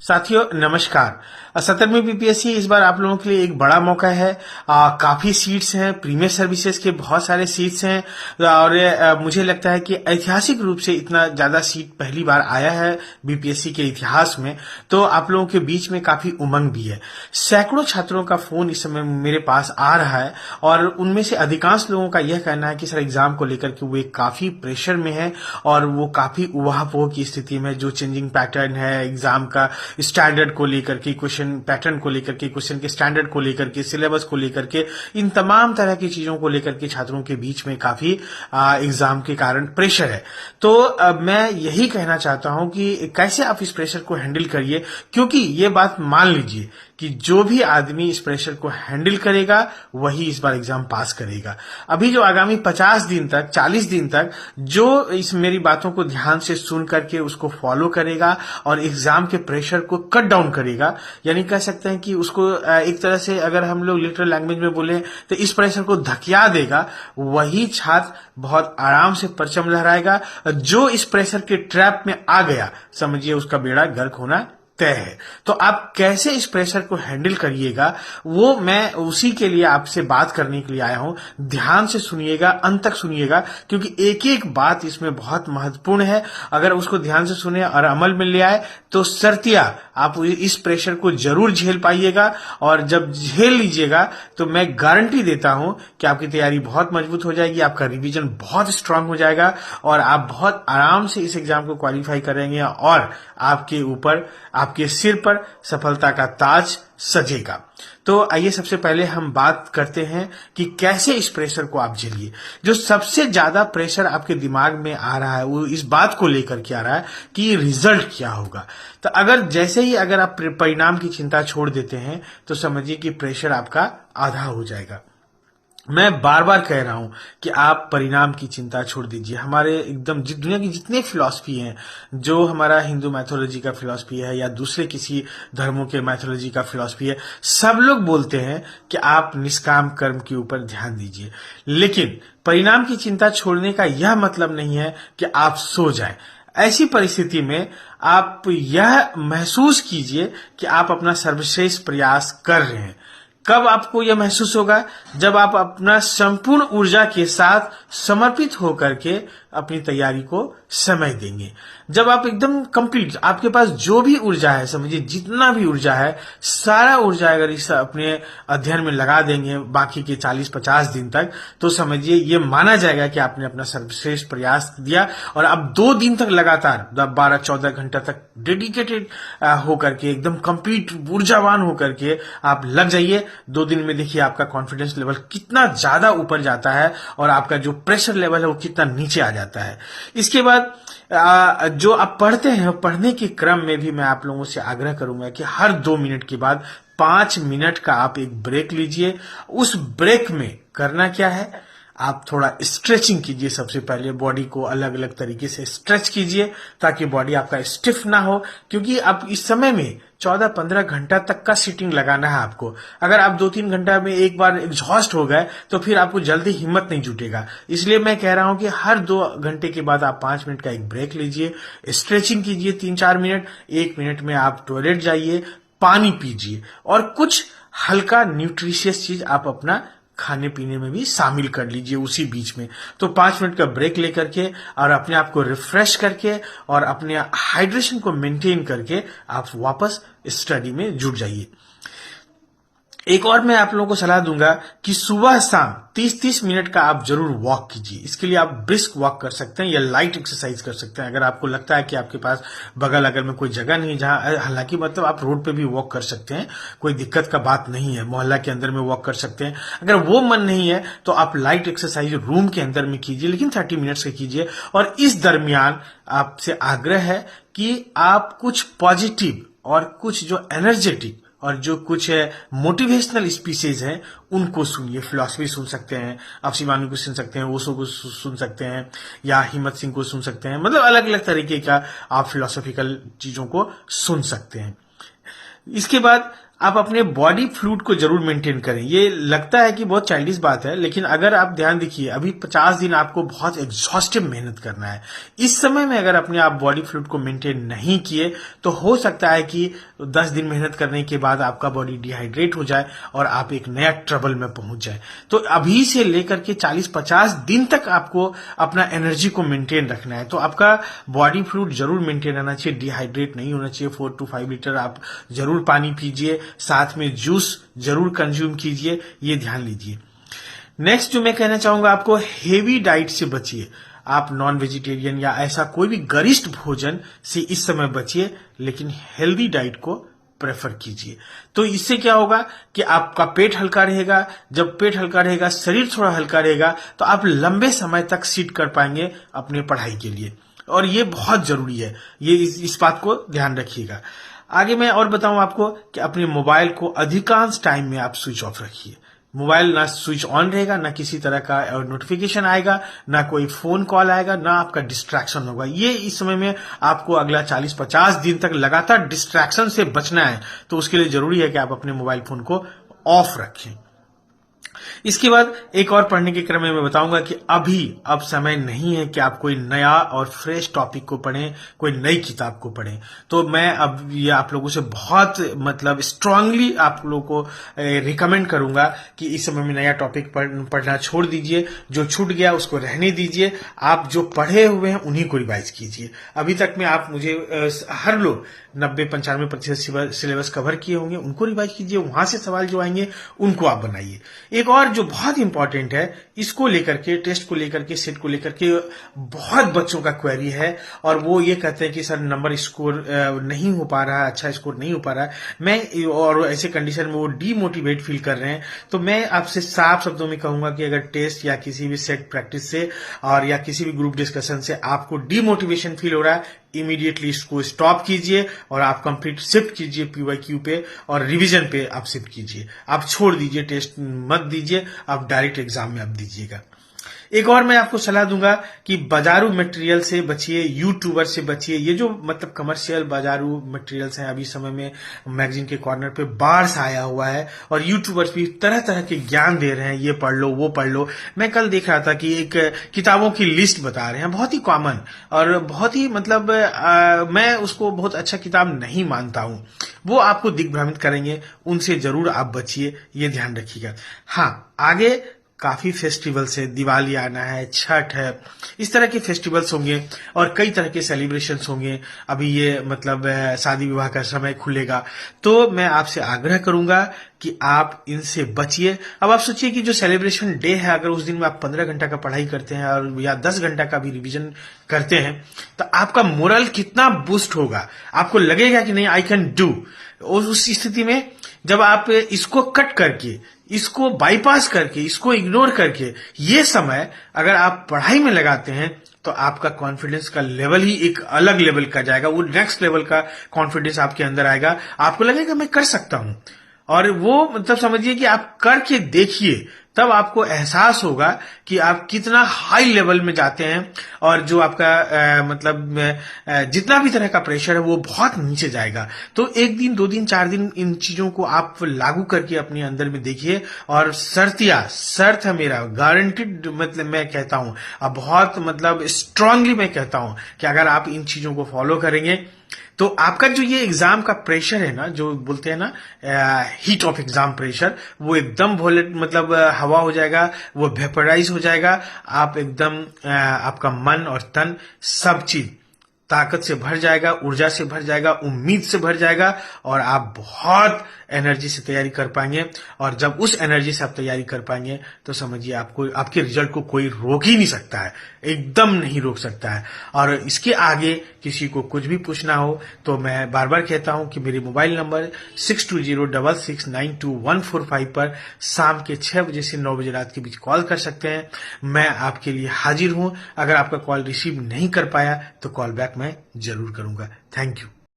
साथियों नमस्कार। 17वीं बीपीएससी इस बार आप लोगों के लिए एक बड़ा मौका है। काफी सीट्स हैं, प्रीमियर सर्विसेज के बहुत सारे सीट्स हैं और मुझे लगता है कि ऐतिहासिक रूप से इतना ज्यादा सीट पहली बार आया है बीपीएससी के इतिहास में। तो आप लोगों के बीच में काफी उमंग भी है। सैकड़ों छात्रों का फोन इस समय मेरे पास आ रहा है और उनमें से अधिकांश लोगों का यह कहना है कि सर एग्जाम को लेकर के वो काफी प्रेशर में है और वो काफी उहापोह की स्थिति में, जो चेंजिंग पैटर्न है एग्जाम का, स्टैंडर्ड को लेकर के, क्वेश्चन पैटर्न को लेकर के, क्वेश्चन के स्टैंडर्ड को लेकर के, सिलेबस को लेकर के, इन तमाम तरह की चीजों को लेकर के छात्रों के बीच में काफी एग्जाम के कारण प्रेशर है। तो मैं यही कहना चाहता हूं कि कैसे आप इस प्रेशर को हैंडल करिए, क्योंकि ये बात मान लीजिए कि जो भी आदमी इस प्रेशर को हैंडल करेगा वही इस बार एग्जाम पास करेगा। अभी जो आगामी 50 दिन तक, 40 दिन तक जो इस मेरी बातों को ध्यान से सुन करके उसको फॉलो करेगा और एग्जाम के प्रेशर को कट डाउन करेगा, यानी कह सकते हैं कि उसको एक तरह से अगर हम लोग लिटरल लैंग्वेज में बोले तो इस प्रेशर को धकिया देगा, वही छात्र बहुत आराम से परचम लहराएगा। जो इस प्रेशर के ट्रैप में आ गया, समझिए उसका बेड़ा गर्क होना तय है। तो आप कैसे इस प्रेशर को हैंडल करिएगा, वो मैं उसी के लिए आपसे बात करने के लिए आया हूं। ध्यान से सुनिएगा, अंत तक सुनिएगा, क्योंकि एक एक बात इसमें बहुत महत्वपूर्ण है। अगर उसको ध्यान से सुने और अमल में ले आए तो सर्तिया आप इस प्रेशर को जरूर झेल पाइएगा। और जब झेल लीजिएगा तो मैं गारंटी देता हूं कि आपकी तैयारी बहुत मजबूत हो जाएगी, आपका रिवीजन बहुत स्ट्रांग हो जाएगा और आप बहुत आराम से इस एग्जाम को क्वालिफाई करेंगे और आपके ऊपर, आपके सिर पर सफलता का ताज सजेगा। तो आइए सबसे पहले हम बात करते हैं कि कैसे इस प्रेशर को आप झेलिए। जो सबसे ज्यादा प्रेशर आपके दिमाग में आ रहा है वो इस बात को लेकर के आ रहा है कि रिजल्ट क्या होगा। तो अगर आप परिणाम की चिंता छोड़ देते हैं तो समझिए कि प्रेशर आपका आधा हो जाएगा। मैं बार बार कह रहा हूं कि आप परिणाम की चिंता छोड़ दीजिए। हमारे एकदम दुनिया की जितने फिलॉसफी हैं, जो हमारा हिंदू मैथोलॉजी का फिलॉसफी है या दूसरे किसी धर्मों के मैथोलॉजी का फिलॉसफी है, सब लोग बोलते हैं कि आप निष्काम कर्म के ऊपर ध्यान दीजिए। लेकिन परिणाम की चिंता छोड़ने का यह मतलब नहीं है कि आप सो जाएं। ऐसी परिस्थिति में आप यह महसूस कीजिए कि आप अपना सर्वश्रेष्ठ प्रयास कर रहे हैं। कब आपको यह महसूस होगा? जब आप अपना संपूर्ण ऊर्जा के साथ समर्पित होकर के अपनी तैयारी को समय देंगे। जब आप एकदम कंप्लीट, आपके पास जो भी ऊर्जा है, समझिए जितना भी ऊर्जा है, सारा ऊर्जा अगर इस अपने अध्ययन में लगा देंगे बाकी के 40-50 दिन तक, तो समझिए ये माना जाएगा कि आपने अपना सर्वश्रेष्ठ प्रयास दिया। और अब 2 दिन तक लगातार 12-14 घंटा तक डेडिकेटेड होकर के, एकदम कंप्लीट ऊर्जावान होकर के आप लग जाइए। 2 दिन में देखिए आपका कॉन्फिडेंस लेवल कितना ज्यादा ऊपर जाता है और आपका जो प्रेशर लेवल है वो कितना नीचे आ जाता है। इसके बाद जो आप पढ़ते हैं, पढ़ने के क्रम में भी मैं आप लोगों से आग्रह करूंगा कि हर 2 मिनट के बाद 5 मिनट का आप एक ब्रेक लीजिए। उस ब्रेक में करना क्या है, आप थोड़ा स्ट्रेचिंग कीजिए। सबसे पहले बॉडी को अलग अलग तरीके से स्ट्रेच कीजिए ताकि बॉडी आपका स्टिफ ना हो, क्योंकि आप इस समय में 14-15 घंटा तक का सीटिंग लगाना है आपको। अगर आप 2-3 घंटा में एक बार एग्जॉस्ट हो गए तो फिर आपको जल्दी हिम्मत नहीं जुटेगा। इसलिए मैं कह रहा हूं कि हर 2 घंटे के बाद आप 5 मिनट का एक ब्रेक लीजिए, स्ट्रेचिंग कीजिए 3-4 मिनट, 1 मिनट में आप टॉयलेट जाइए, पानी पीजिए और कुछ हल्का न्यूट्रिशियस चीज आप अपना खाने पीने में भी शामिल कर लीजिए उसी बीच में। तो 5 मिनट का ब्रेक लेकर के और अपने आप को रिफ्रेश करके और अपने हाइड्रेशन को मेंटेन करके आप वापस स्टडी में जुट जाइए। एक और मैं आप लोगों को सलाह दूंगा कि सुबह शाम 30-30 मिनट का आप जरूर वॉक कीजिए। इसके लिए आप ब्रिस्क वॉक कर सकते हैं या लाइट एक्सरसाइज कर सकते हैं। अगर आपको लगता है कि आपके पास बगल अगर में कोई जगह नहीं जहां, हालांकि मतलब आप रोड पे भी वॉक कर सकते हैं, कोई दिक्कत का बात नहीं है, मोहल्ला के अंदर में वॉक कर सकते हैं। अगर वो मन नहीं है तो आप लाइट एक्सरसाइज रूम के अंदर में कीजिए, लेकिन 30 मिनट्स का कीजिए। और इस दरमियान आपसे आग्रह है कि आप कुछ पॉजिटिव और कुछ जो एनर्जेटिक और जो कुछ मोटिवेशनल स्पीचेज हैं उनको सुनिए। फिलॉसफी सुन सकते हैं, आप शिवानू को सुन सकते हैं, ओशो को सुन सकते हैं या हिम्मत सिंह को सुन सकते हैं। मतलब अलग अलग तरीके का आप फिलोसॉफिकल चीजों को सुन सकते हैं। इसके बाद आप अपने बॉडी फ्लूइड को जरूर मेंटेन करें। ये लगता है कि बहुत चाइल्डिश बात है, लेकिन अगर आप ध्यान देखिए, अभी 50 दिन आपको बहुत एग्जॉस्टिव मेहनत करना है। इस समय में अगर अपने आप बॉडी फ्लूइड को मेंटेन नहीं किए तो हो सकता है कि 10 दिन मेहनत करने के बाद आपका बॉडी डिहाइड्रेट हो जाए और आप एक नया ट्रबल में पहुंच जाए। तो अभी से लेकर के 40-50 दिन तक आपको अपना एनर्जी को मेंटेन रखना है। तो आपका बॉडी फ्लूइड जरूर मेंटेन रहना चाहिए, डिहाइड्रेट नहीं होना चाहिए। 4 to 5 लीटर आप जरूर पानी पीजिए, साथ में जूस जरूर कंज्यूम कीजिए, ये ध्यान लीजिए। नेक्स्ट जो मैं कहना चाहूंगा आपको, हेवी डाइट से बचिए। आप नॉन वेजिटेरियन या ऐसा कोई भी गरिष्ठ भोजन से इस समय बचिए, लेकिन हेल्दी डाइट को प्रेफर कीजिए। तो इससे क्या होगा कि आपका पेट हल्का रहेगा। जब पेट हल्का रहेगा, शरीर थोड़ा हल्का रहेगा, तो आप लंबे समय तक सिट कर पाएंगे अपने पढ़ाई के लिए, और ये बहुत जरूरी है। ये इस बात को ध्यान रखिएगा। आगे मैं और बताऊं आपको कि अपने मोबाइल को अधिकांश टाइम में आप स्विच ऑफ रखिए। मोबाइल ना स्विच ऑन रहेगा, ना किसी तरह का नोटिफिकेशन आएगा, ना कोई फोन कॉल आएगा, ना आपका डिस्ट्रैक्शन होगा। ये इस समय में आपको अगला 40-50 दिन तक लगातार डिस्ट्रैक्शन से बचना है, तो उसके लिए जरूरी है कि आप अपने मोबाइल फोन को ऑफ रखें। इसके बाद एक और पढ़ने के क्रम में मैं बताऊंगा कि अब समय नहीं है कि आप कोई नया और फ्रेश टॉपिक को पढ़ें, कोई नई किताब को पढ़ें। तो मैं अब ये आप लोगों से बहुत स्ट्रांगली आप लोगों को रिकमेंड करूंगा कि इस समय में नया टॉपिक पढ़ना छोड़ दीजिए। जो छूट गया उसको रहने दीजिए। आप जो पढ़े हुए हैं उन्हीं को रिवाइज कीजिए। अभी तक में आप मुझे हर लोग 90-95% सिलेबस कवर किए होंगे, उनको रिवाइज कीजिए। वहां से सवाल जो आएंगे उनको आप बनाइए। एक और जो बहुत इंपॉर्टेंट है, इसको लेकर के, टेस्ट को लेकर के, सेट को लेकर के बहुत बच्चों का क्वेरी है, और वो ये कहते हैं कि सर नंबर स्कोर नहीं हो पा रहा है, अच्छा स्कोर नहीं हो पा रहा है, और ऐसे कंडीशन में वो डीमोटिवेट फील कर रहे हैं। तो मैं आपसे साफ शब्दों में कहूंगा कि अगर टेस्ट या किसी भी सेट प्रैक्टिस से और या किसी भी ग्रुप डिस्कशन से आपको डीमोटिवेशन फील हो रहा है, इमीडिएटली इसको स्टॉप कीजिए और आप कंप्लीट शिफ्ट कीजिए PYQ पे, और रिवीजन पे आप शिफ्ट कीजिए। आप छोड़ दीजिए, टेस्ट मत दीजिए, आप डायरेक्ट एग्जाम में आप दीजिएगा। एक और मैं आपको सलाह दूंगा कि बाजारू मटेरियल से बचिए, यूट्यूबर से बचिए। ये जो कमर्शियल बाजारू मटेरियल्स हैं, अभी समय में मैगजीन के कॉर्नर पे बाढ़ सा आया हुआ है, और यूट्यूबर्स भी तरह तरह के ज्ञान दे रहे हैं, ये पढ़ लो, वो पढ़ लो। मैं कल देख रहा था कि एक किताबों की लिस्ट बता रहे हैं, बहुत ही कॉमन और बहुत ही मैं उसको बहुत अच्छा किताब नहीं मानता हूं। वो आपको दिग्भ्रमित करेंगे, उनसे जरूर आप बचिए, ये ध्यान रखिएगा। हाँ, आगे काफी फेस्टिवल्स है, दिवाली आना है, छठ है, इस तरह के फेस्टिवल्स होंगे और कई तरह के सेलिब्रेशंस होंगे। अभी ये शादी विवाह का समय खुलेगा, तो मैं आपसे आग्रह करूंगा कि आप इनसे बचिए। अब आप सोचिए कि जो सेलिब्रेशन डे है, अगर उस दिन में आप 15 घंटा का पढ़ाई करते हैं और या 10 घंटा का भी रिवीजन करते हैं, तो आपका मोरल कितना बूस्ट होगा। आपको लगेगा कि नहीं, आई कैन डू। और उस स्थिति में जब आप इसको कट करके, इसको बाईपास करके, इसको इग्नोर करके ये समय अगर आप पढ़ाई में लगाते हैं, तो आपका कॉन्फिडेंस का लेवल ही एक अलग लेवल का जाएगा। वो नेक्स्ट लेवल का कॉन्फिडेंस आपके अंदर आएगा। आपको लगेगा मैं कर सकता हूं, और वो समझिए कि आप करके देखिए, तब आपको एहसास होगा कि आप कितना हाई लेवल में जाते हैं, और जो आपका जितना भी तरह का प्रेशर है वो बहुत नीचे जाएगा। तो 1 दिन, 2 दिन, 4 दिन इन चीजों को आप लागू करके अपने अंदर में देखिए, और शर्त है मेरा, गारंटीड मैं कहता हूं, अब बहुत स्ट्रांगली मैं कहता हूं कि अगर आप इन चीजों को फॉलो करेंगे, तो आपका जो ये एग्जाम का प्रेशर है ना, जो बोलते हैं ना हीट ऑफ एग्जाम प्रेशर, वो एकदम हवा हो जाएगा, वो वेपराइज हो जाएगा। आप एकदम आपका मन और तन सब चीज ताकत से भर जाएगा, ऊर्जा से भर जाएगा, उम्मीद से भर जाएगा, और आप बहुत एनर्जी से तैयारी कर पाएंगे। और जब उस एनर्जी से आप तैयारी कर पाएंगे, तो समझिए आपको, आपके रिजल्ट को कोई रोक ही नहीं सकता है, एकदम नहीं रोक सकता है। और इसके आगे किसी को कुछ भी पूछना हो, तो मैं बार बार कहता हूं कि मेरे मोबाइल नंबर 6206692145 पर शाम के 6 बजे से 9 बजे रात के बीच कॉल कर सकते हैं। मैं आपके लिए हाजिर हूं। अगर आपका कॉल रिसीव नहीं कर पाया तो कॉल बैक मैं जरूर करूंगा। Thank you.